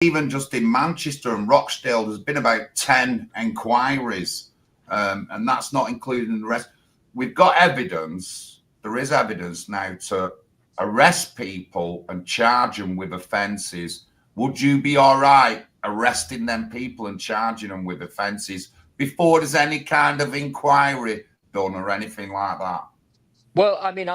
even just in Manchester and Rochdale, there's been about 10 enquiries, and that's not including the rest. We've got evidence. There is evidence now to arrest people and charge them with offences. Would you be all right arresting them people and charging them with offences before there's any kind of inquiry done or anything like that? Well, I mean,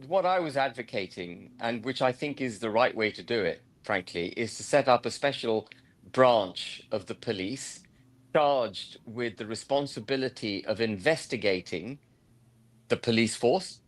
what I was advocating, and which I think is the right way to do it, frankly, is to set up a special branch of the police charged with the responsibility of investigating the police force,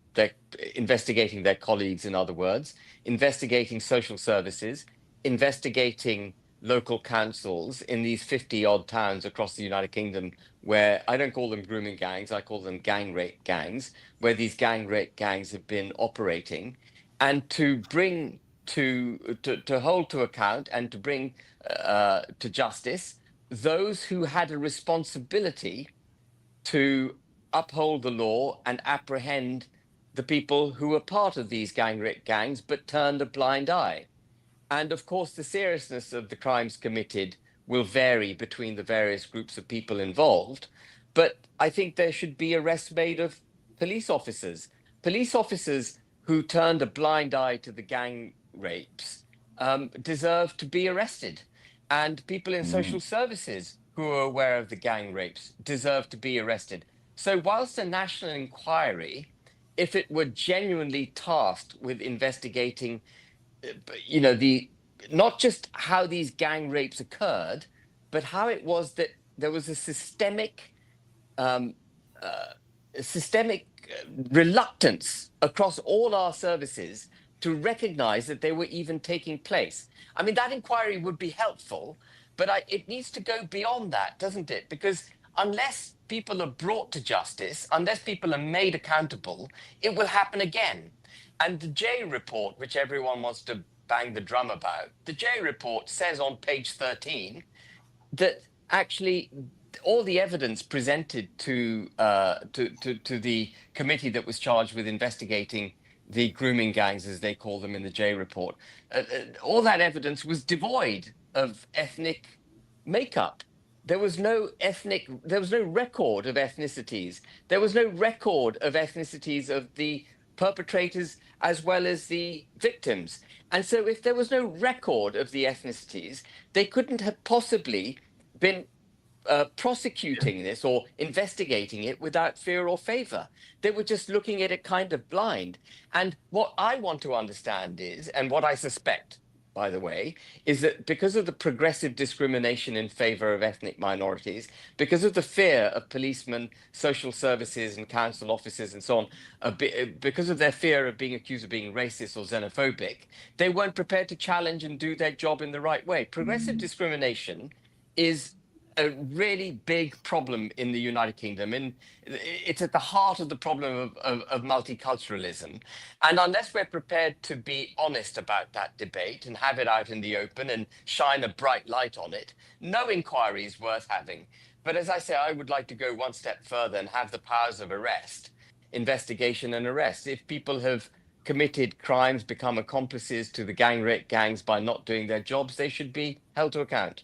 investigating their colleagues, in other words, investigating social services, investigating local councils in these 50 odd towns across the United Kingdom, where I don't call them grooming gangs, I call them gang rape gangs, where these gang rape gangs have been operating, and to bring to hold to account and to bring to justice those who had a responsibility to uphold the law and apprehend the people who were part of these gang rape gangs but turned a blind eye. And of course, the seriousness of the crimes committed will vary between the various groups of people involved. But I think there should be arrests made of police officers who turned a blind eye to the gang rapes deserve to be arrested. And people in social services who are aware of the gang rapes deserve to be arrested. So whilst a national inquiry, if it were genuinely tasked with investigating the not just how these gang rapes occurred, but how it was that there was a systemic reluctance across all our services to recognize that they were even taking place. I mean, that inquiry would be helpful, but it needs to go beyond that, doesn't it? Because unless people are brought to justice, unless people are made accountable, it will happen again. And the J report, which everyone wants to bang the drum about, the J report says on page 13 that actually all the evidence presented to the committee that was charged with investigating the grooming gangs, as they call them in the J report, all that evidence was devoid of ethnic makeup. There was no record of ethnicities. There was no record of ethnicities of the perpetrators as well as the victims. And so if there was no record of the ethnicities, they couldn't have possibly been prosecuting this or investigating it without fear or favor. They were just looking at it kind of blind. And what I want to understand is, and what I suspect, by the way, is that because of the progressive discrimination in favor of ethnic minorities, because of the fear of policemen, social services and council officers and so on, because of their fear of being accused of being racist or xenophobic, they weren't prepared to challenge and do their job in the right way. Progressive discrimination is a really big problem in the United Kingdom, and it's at the heart of the problem of multiculturalism. And unless we're prepared to be honest about that debate and have it out in the open and shine a bright light on it, no inquiry is worth having. But as I say, I would like to go one step further and have the powers of arrest, investigation and arrest. If people have committed crimes, become accomplices to the gang rape gangs by not doing their jobs, they should be held to account.